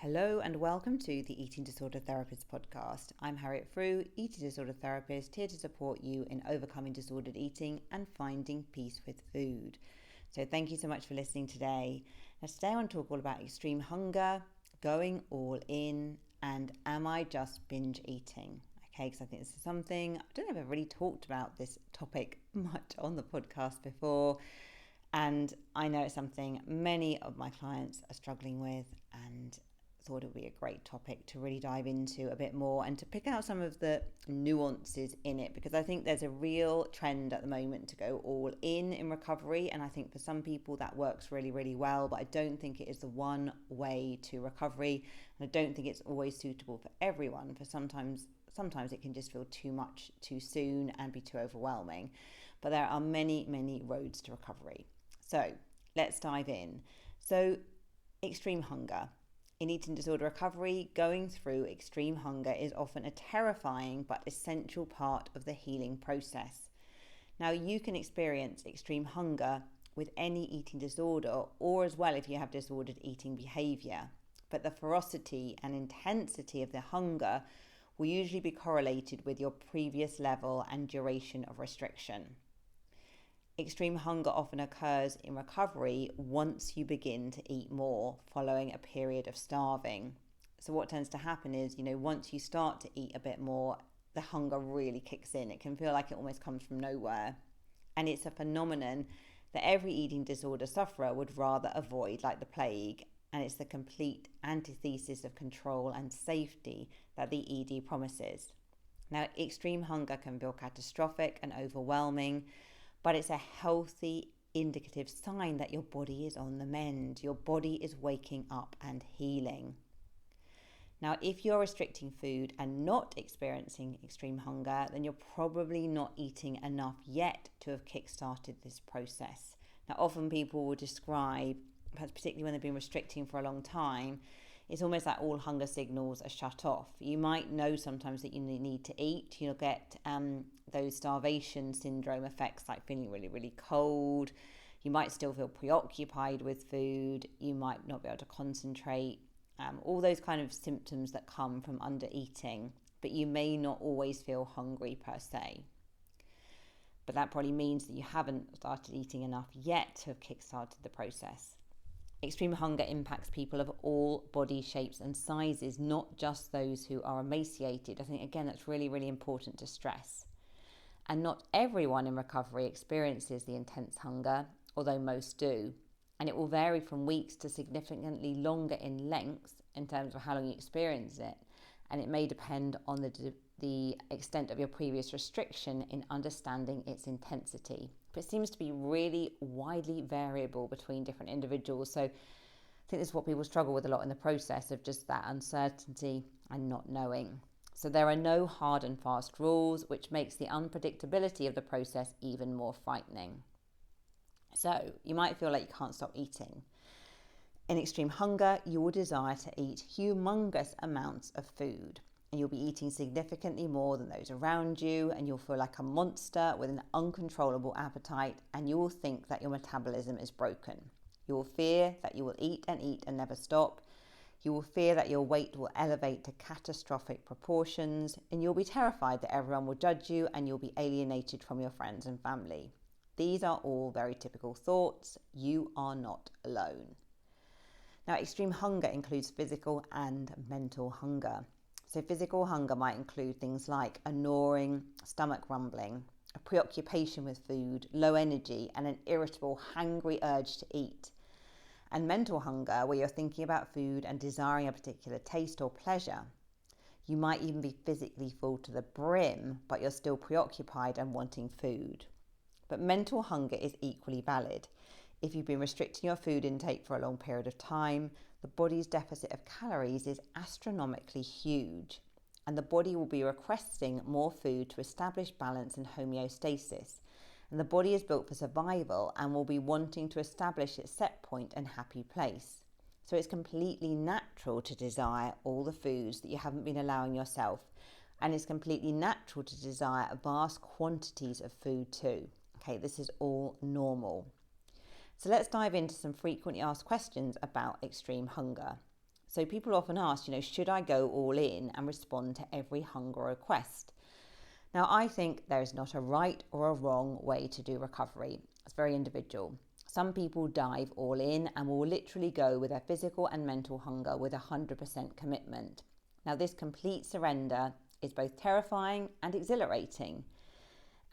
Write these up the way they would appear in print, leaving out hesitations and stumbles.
Hello and welcome to the Eating Disorder Therapist podcast. I'm Harriet Frew, eating disorder therapist, here to support you in overcoming disordered eating and finding peace with food. So thank you so much for listening today. Now today I want to talk all about extreme hunger, going all in, and am I just binge eating? Okay, because I think this is something, I don't know if I've really talked about this topic much on the podcast before. And I know it's something many of my clients are struggling with, and thought it would be a great topic to really dive into a bit more and to pick out some of the nuances in it, because I think there's a real trend at the moment to go all in recovery, and I think for some people that works really, really well, but I don't think it is the one way to recovery, and I don't think it's always suitable for everyone. For sometimes it can just feel too much too soon and be too overwhelming, but there are many roads to recovery. So let's dive in. So extreme hunger. In eating disorder recovery, going through extreme hunger is often a terrifying but essential part of the healing process. Now, you can experience extreme hunger with any eating disorder, or as well if you have disordered eating behavior. But the ferocity and intensity of the hunger will usually be correlated with your previous level and duration of restriction. Extreme hunger often occurs in recovery once you begin to eat more following a period of starving. So what tends to happen is, once you start to eat a bit more, the hunger really kicks in. It can feel like it almost comes from nowhere. And it's a phenomenon that every eating disorder sufferer would rather avoid like the plague. And it's the complete antithesis of control and safety that the ED promises. Now, extreme hunger can feel catastrophic and overwhelming, but it's a healthy, indicative sign that your body is on the mend. Your body is waking up and healing. Now, if you're restricting food and not experiencing extreme hunger, then you're probably not eating enough yet to have kick-started this process. Now, often people will describe, particularly when they've been restricting for a long time, it's almost like all hunger signals are shut off. You might know sometimes that you need to eat. You'll get those starvation syndrome effects, like feeling really, really cold. You might still feel preoccupied with food. You might not be able to concentrate. All those kind of symptoms that come from under eating, but you may not always feel hungry per se. But that probably means that you haven't started eating enough yet to have kick-started the process. Extreme hunger impacts people of all body shapes and sizes, not just those who are emaciated. I think, again, that's really, really important to stress. And not everyone in recovery experiences the intense hunger, although most do. And it will vary from weeks to significantly longer in length in terms of how long you experience it. And it may depend on the extent of your previous restriction in understanding its intensity. But it seems to be really widely variable between different individuals. So I think this is what people struggle with a lot in the process, of just that uncertainty and not knowing. So there are no hard and fast rules, which makes the unpredictability of the process even more frightening. So you might feel like you can't stop eating. In extreme hunger, you will desire to eat humongous amounts of food. And you'll be eating significantly more than those around you, and you'll feel like a monster with an uncontrollable appetite, and you will think that your metabolism is broken. You will fear that you will eat and never stop. You will fear that your weight will elevate to catastrophic proportions, and you'll be terrified that everyone will judge you and you'll be alienated from your friends and family. These are all very typical thoughts. You are not alone. Now, extreme hunger includes physical and mental hunger. So physical hunger might include things like a gnawing, stomach rumbling, a preoccupation with food, low energy, and an irritable, hangry urge to eat. And mental hunger, where you're thinking about food and desiring a particular taste or pleasure. You might even be physically full to the brim, but you're still preoccupied and wanting food. But mental hunger is equally valid. If you've been restricting your food intake for a long period of time, the body's deficit of calories is astronomically huge, and the body will be requesting more food to establish balance and homeostasis. And the body is built for survival and will be wanting to establish its set point and happy place. So it's completely natural to desire all the foods that you haven't been allowing yourself, and it's completely natural to desire vast quantities of food too. Okay, this is all normal. So let's dive into some frequently asked questions about extreme hunger. So people often ask, should I go all in and respond to every hunger request? Now, I think there is not a right or a wrong way to do recovery. It's very individual. Some people dive all in and will literally go with their physical and mental hunger with 100% commitment. Now, this complete surrender is both terrifying and exhilarating.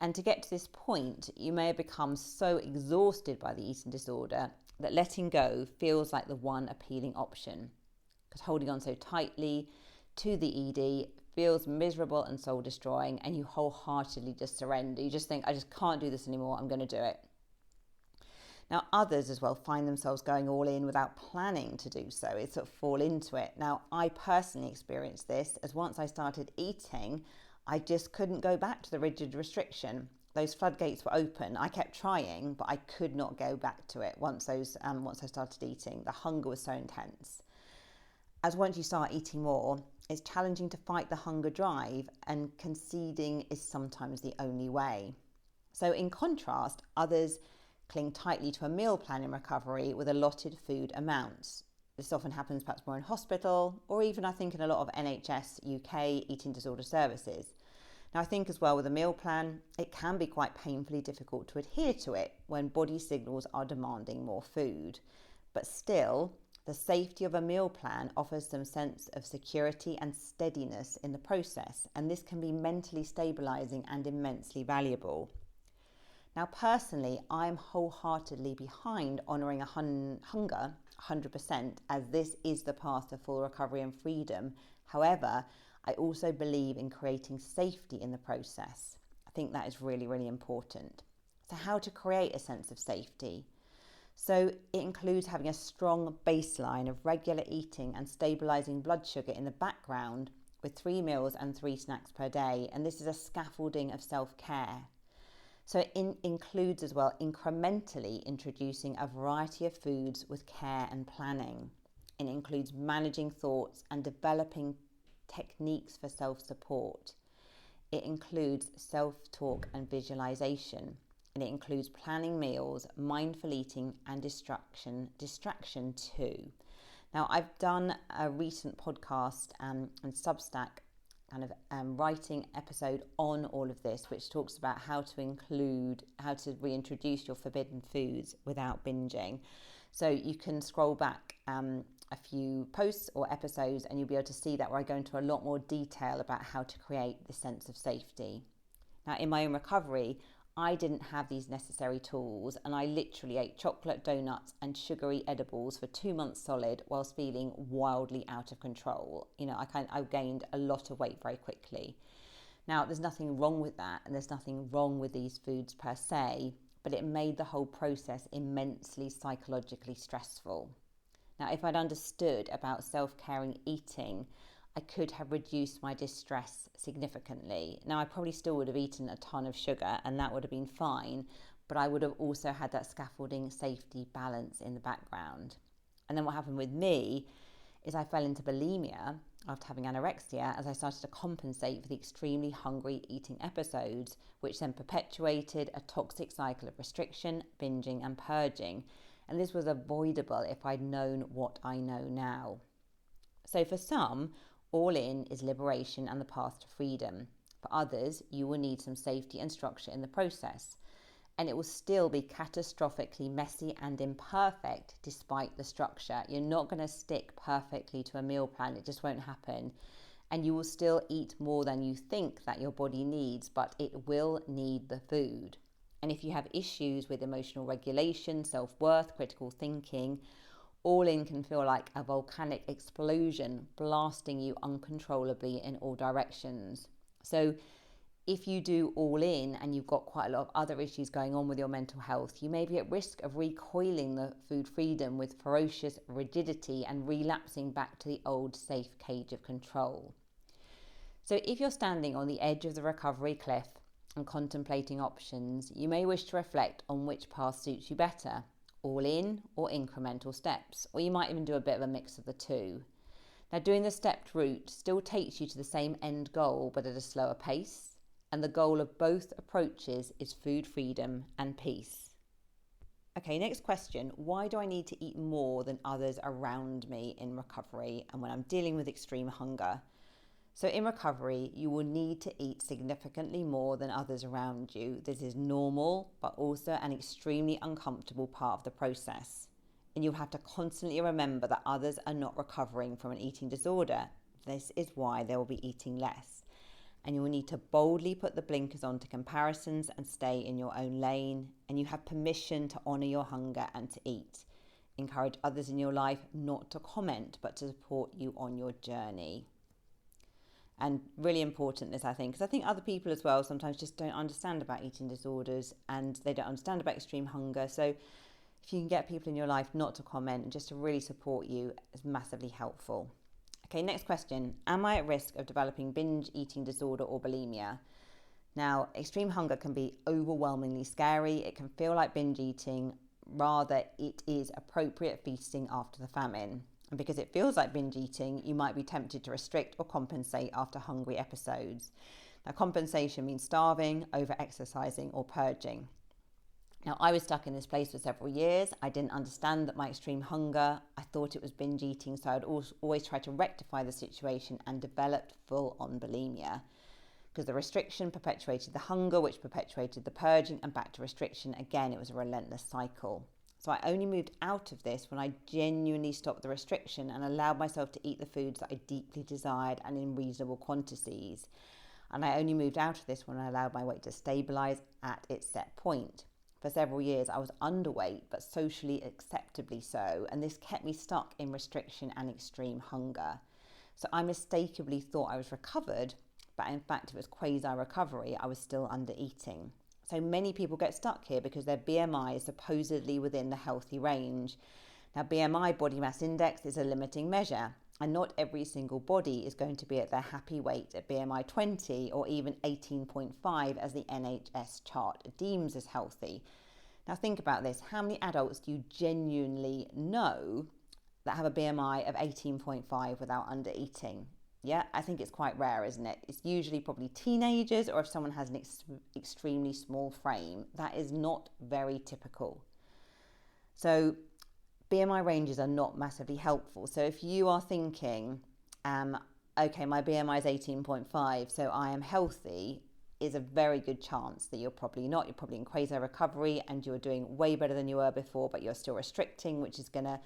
And to get to this point, you may have become so exhausted by the eating disorder that letting go feels like the one appealing option. Because holding on so tightly to the ED feels miserable and soul destroying, and you wholeheartedly just surrender. You just think, I just can't do this anymore, I'm going to do it. Now, others as well find themselves going all in without planning to do so. It sort of fall into it. Now, I personally experienced this as once I started eating, I just couldn't go back to the rigid restriction. Those floodgates were open. I kept trying, but I could not go back to it once I started eating. The hunger was so intense. As once you start eating more, it's challenging to fight the hunger drive, and conceding is sometimes the only way. So in contrast, others cling tightly to a meal plan in recovery with allotted food amounts. This often happens perhaps more in hospital, or even I think in a lot of NHS UK eating disorder services. Now I think as well with a meal plan, it can be quite painfully difficult to adhere to it when body signals are demanding more food. But still, the safety of a meal plan offers some sense of security and steadiness in the process, and this can be mentally stabilizing and immensely valuable. Now, personally, I'm wholeheartedly behind honouring hunger 100%, as this is the path to full recovery and freedom. However, I also believe in creating safety in the process. I think that is really, really important. So how to create a sense of safety? So it includes having a strong baseline of regular eating and stabilising blood sugar in the background with 3 meals and 3 snacks per day. And this is a scaffolding of self-care. So it includes as well incrementally introducing a variety of foods with care and planning. It includes managing thoughts and developing techniques for self-support. It includes self-talk and visualization. And it includes planning meals, mindful eating, and distraction too. Now, I've done a recent podcast and Substack writing episode on all of this, which talks about how to reintroduce your forbidden foods without binging. So you can scroll back a few posts or episodes and you'll be able to see that, where I go into a lot more detail about how to create the sense of safety. Now, in my own recovery, I didn't have these necessary tools, and I literally ate chocolate, donuts and sugary edibles for 2 months solid whilst feeling wildly out of control. I gained a lot of weight very quickly. Now, there's nothing wrong with that, and there's nothing wrong with these foods per se, but it made the whole process immensely psychologically stressful. Now, if I'd understood about self-caring eating, I could have reduced my distress significantly. Now, I probably still would have eaten a ton of sugar and that would have been fine, but I would have also had that scaffolding safety balance in the background. And then what happened with me is I fell into bulimia after having anorexia, as I started to compensate for the extremely hungry eating episodes, which then perpetuated a toxic cycle of restriction, binging and purging. And this was avoidable if I'd known what I know now. So for some, all in is liberation and the path to freedom. For others, you will need some safety and structure in the process. And it will still be catastrophically messy and imperfect despite the structure. You're not going to stick perfectly to a meal plan. It just won't happen. And you will still eat more than you think that your body needs, but it will need the food. And if you have issues with emotional regulation, self-worth, critical thinking, all in can feel like a volcanic explosion blasting you uncontrollably in all directions. So if you do all in and you've got quite a lot of other issues going on with your mental health, you may be at risk of recoiling the food freedom with ferocious rigidity and relapsing back to the old safe cage of control. So if you're standing on the edge of the recovery cliff and contemplating options, you may wish to reflect on which path suits you better. All in or incremental steps, or you might even do a bit of a mix of the two. Now, doing the stepped route still takes you to the same end goal, but at a slower pace, and the goal of both approaches is food freedom and peace. Okay, next question. Why do I need to eat more than others around me in recovery and when I'm dealing with extreme hunger? So in recovery, you will need to eat significantly more than others around you. This is normal, but also an extremely uncomfortable part of the process. And you'll have to constantly remember that others are not recovering from an eating disorder. This is why they will be eating less. And you will need to boldly put the blinkers on to comparisons and stay in your own lane. And you have permission to honour your hunger and to eat. Encourage others in your life not to comment, but to support you on your journey. And really important this, I think, because I think other people as well sometimes just don't understand about eating disorders and they don't understand about extreme hunger. So if you can get people in your life not to comment and just to really support you is massively helpful. Okay, next question. Am I at risk of developing binge eating disorder or bulimia? Now, extreme hunger can be overwhelmingly scary. It can feel like binge eating. Rather, it is appropriate feasting after the famine. And because it feels like binge eating, you might be tempted to restrict or compensate after hungry episodes. Now, compensation means starving, over-exercising, or purging. Now, I was stuck in this place for several years. I didn't understand that my extreme hunger, I thought it was binge eating, so I'd always try to rectify the situation and developed full-on bulimia. Because the restriction perpetuated the hunger, which perpetuated the purging, and back to restriction. Again, it was a relentless cycle. So I only moved out of this when I genuinely stopped the restriction and allowed myself to eat the foods that I deeply desired and in reasonable quantities. And I only moved out of this when I allowed my weight to stabilise at its set point. For several years, I was underweight, but socially acceptably so, and this kept me stuck in restriction and extreme hunger. So I mistakenly thought I was recovered, but in fact it was quasi-recovery. I was still under eating. So many people get stuck here because their BMI is supposedly within the healthy range. Now, BMI, body mass index, is a limiting measure, and not every single body is going to be at their happy weight at BMI 20 or even 18.5 as the NHS chart deems as healthy. Now, think about this. How many adults do you genuinely know that have a BMI of 18.5 without under eating? Yeah, I think it's quite rare, isn't it? It's usually probably teenagers or if someone has an extremely small frame. That is not very typical. So BMI ranges are not massively helpful. So if you are thinking, okay, my BMI is 18.5, so I am healthy, is a very good chance that you're probably not. You're probably in quasi-recovery and you're doing way better than you were before, but you're still restricting, which is going to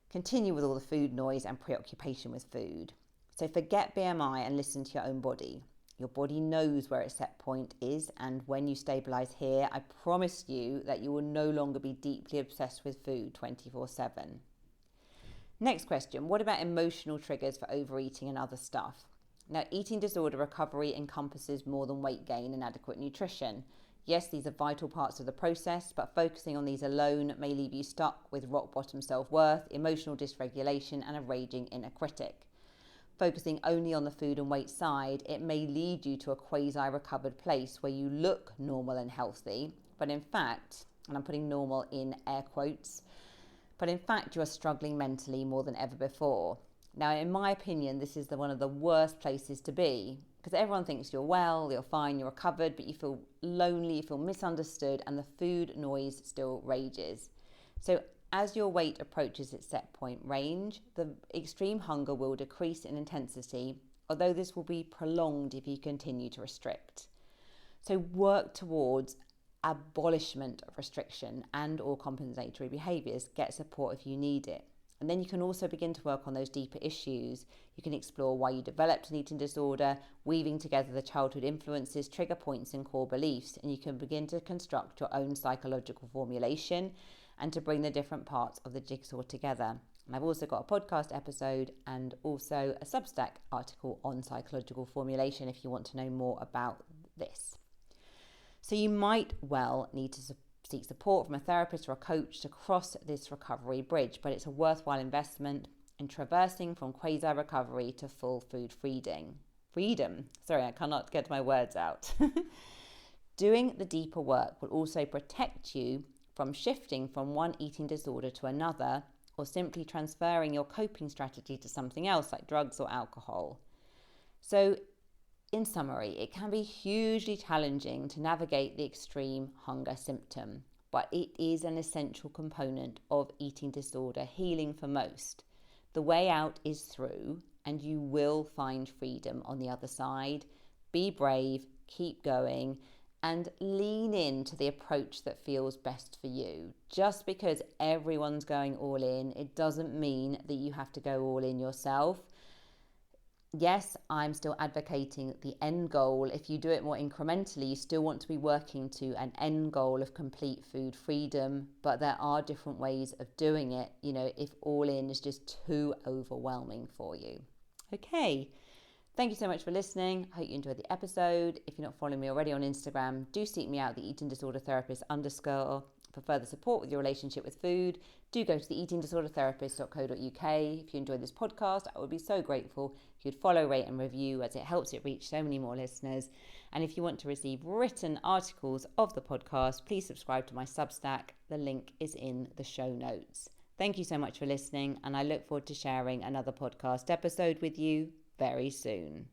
continue with all the food noise and preoccupation with food. So forget BMI and listen to your own body. Your body knows where its set point is, and when you stabilise here, I promise you that you will no longer be deeply obsessed with food 24/7. Next question, what about emotional triggers for overeating and other stuff? Now, eating disorder recovery encompasses more than weight gain and adequate nutrition. Yes, these are vital parts of the process, but focusing on these alone may leave you stuck with rock bottom self-worth, emotional dysregulation, and a raging inner critic. Focusing only on the food and weight side, it may lead you to a quasi-recovered place where you look normal and healthy, but in fact, and I'm putting normal in air quotes, but in fact you are struggling mentally more than ever before. Now, in my opinion, this is one of the worst places to be, because everyone thinks you're well, you're fine, you're recovered, but you feel lonely, you feel misunderstood, and the food noise still rages. So as your weight approaches its set point range, the extreme hunger will decrease in intensity, although this will be prolonged if you continue to restrict. So work towards abolishment of restriction and or compensatory behaviours. Get support if you need it. And then you can also begin to work on those deeper issues. You can explore why you developed an eating disorder, weaving together the childhood influences, trigger points and core beliefs, and you can begin to construct your own psychological formulation and to bring the different parts of the jigsaw together. And I've also got a podcast episode and also a Substack article on psychological formulation if you want to know more about this. So you might well need to seek support from a therapist or a coach to cross this recovery bridge, but it's a worthwhile investment in traversing from quasi-recovery to full food freedom. Sorry, I cannot get my words out. Doing the deeper work will also protect you from shifting from one eating disorder to another, or simply transferring your coping strategy to something else like drugs or alcohol. So, in summary, it can be hugely challenging to navigate the extreme hunger symptom, but it is an essential component of eating disorder healing for most. The way out is through, and you will find freedom on the other side. Be brave, keep going, and lean into the approach that feels best for you. Just because everyone's going all in, it doesn't mean that you have to go all in yourself. Yes, I'm still advocating the end goal. If you do it more incrementally, you still want to be working to an end goal of complete food freedom, but there are different ways of doing it, if all in is just too overwhelming for you. Okay. Thank you so much for listening. I hope you enjoyed the episode. If you're not following me already on Instagram, do seek me out, the Eating Disorder Therapist _ for further support with your relationship with food. Do go to the eatingdisordertherapist.co.uk. If you enjoyed this podcast, I would be so grateful if you'd follow, rate and review, as it helps it reach so many more listeners. And if you want to receive written articles of the podcast, please subscribe to my Substack. The link is in the show notes. Thank you so much for listening, and I look forward to sharing another podcast episode with you very soon.